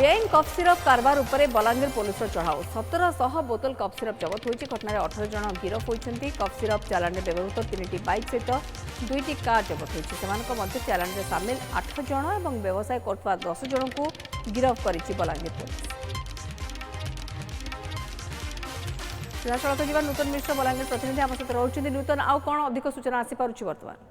बेआईन cough syrup कारबार उपरे Balangir police चढ़ाऊ 1700 बोतल कफ सिरप जबत होती। घटना 18 जन गिरफ होती। कफ सिरप चालान में व्यवहृत 3टी बाइक सहित 2टी कार जबत होती। चालान में सामिल 8 जन और व्यवसाय कर 10 जन को गिरफ कर बलांगीर पुलिस। सीधासख नूतन मिश्र बलांगीर प्रतिनिधि आम सहित रोचे। नूतन आउ कौन अधिक सूचना आसीपार बर्तमान?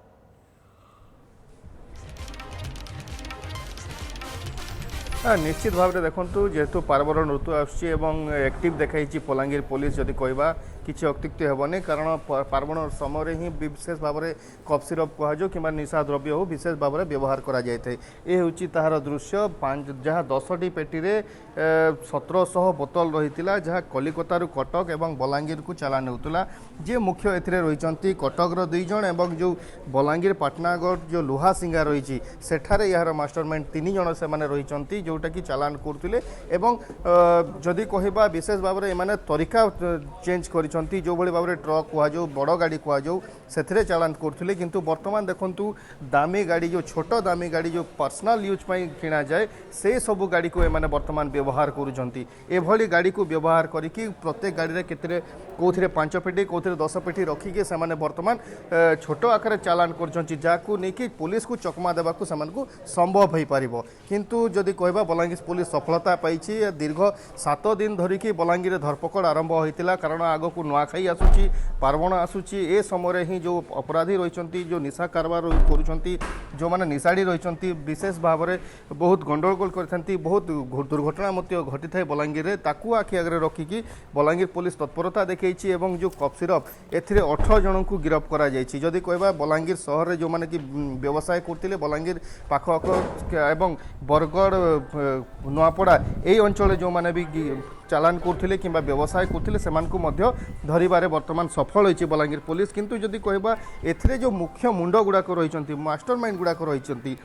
निश्चित भाव में देखु जेहेतु पार्वर ऋतु आक्टिव देखाई बलांगीर पुलिस जदि कहवा किसी अत्युक्ति हेनी कारण पार्वण समय ही विशेष भाव में कफ सिरप कहुँ कि निशा द्रव्य हो विशेष भाव में व्यवहार कर तार दृश्य जहाँ 10टी पेटी 1700 बोतल रही जहाँ कलिकतारू कटक और बलांगीर को चलान होता। जे मुख्य ए रही कटकर 2 जन और जो बलांगीर पाटनागढ़ जो लुहा सिंगा रही सेठारे यार मास्टरमाइंड 3 जन से रही जोटा कि चालान करते जदि कहवा विशेष भाव में तरीका चेंज कर जो भाई भाव में ट्रक कहु बड़ गाड़ी कहु से चालान करते किंतु वर्तमान देखु दामी गाड़ी जो छोट दामी गाड़ी जो पर्सनल यूज किणा जाए से सब गाड़ी को एमाने वर्तमान व्यवहार करुँच गाड़ी को व्यवहार करके प्रत्येक गाड़ी में केते कौन 5 पेटी कौन 10 पेटी रखिके से वर्तमान छोट आकार चालान कर पुलिस को चकमा देवा संभव हो पार किंतु जदि कहवा बलांगीर पुलिस सफलता पाई दीर्घ 7 दिन धरिकी बलांगीर धरपकड़ आरंभ होता कारण आग को नुआखाई आसूची पार्वण आसूची ए समय ही जो अपराधी रही जो निशा कारबार कर जो मैंने निशाड़ी रही विशेष भाव में बहुत गंडगोल करते बहुत दुर्घटना घटी था बलांगीर में ताकू आखि आगे रखिकी बलांगीर पुलिस तत्परता देखी जो कफ सिरप ए 18 जन को गिरफ करा जदि कहवा बलांगीर सहर में जो मैंने कि व्यवसाय करते बलांगीर पाखक एवं बरगढ़ नुआपड़ा यही अंचल जो मैंने भी चालान करते कि व्यवसाय करते से धरवे बर्तमान सफल होती बलांगीर पुलिस किंतु जदि कहवा ए जो मुख्य मुंड गुड़ाक रही मास्टर माइंड गुड़ाक रही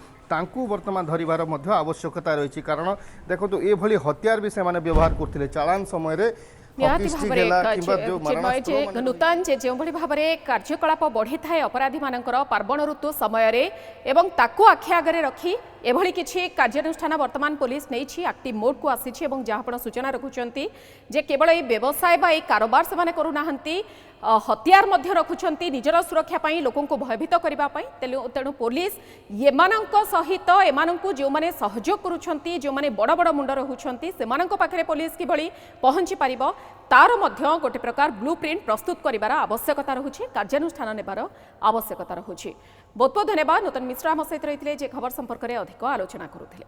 वर्तमान धरवार आवश्यकता रही कारण देखो ये हथियार भी से व्यवहार करते चालान समय नूतन जो भाव में कार्यकलाप बढ़ी थाए अपराधी मानकर पार्वण ऋतु समय आखि आगे रखी एभली किछि कार्यानुष्ठान वर्तमान पुलिस नहीं एक्टिव मोड को आसी जहाँ सूचना रखुंट जे केवल ये व्यवसाय बा कारोबार से करूना हथियार मध्य रखुंट निजर सुरक्षा लोकों को भयभीत करने तेणु पुलिस सहित एमानंकु जो माने सहयोग करुछंती जो माने बड़ बड़ मुंड रहुछंती सेमानंक पाखरे पुलिस किभली पहुंची पारिबो तार मध्य गोटे प्रकार ब्लूप्रिंट प्रस्तुत करिवार आवश्यकता रहुछि कार्यानुष्ठान नेबार आवश्यकता रहुछि। बहुत बहुत धन्यवाद। नूतन मिश्रा आम सहित रही जे खबर संपर्क में अधिक आलोचना करुथिले।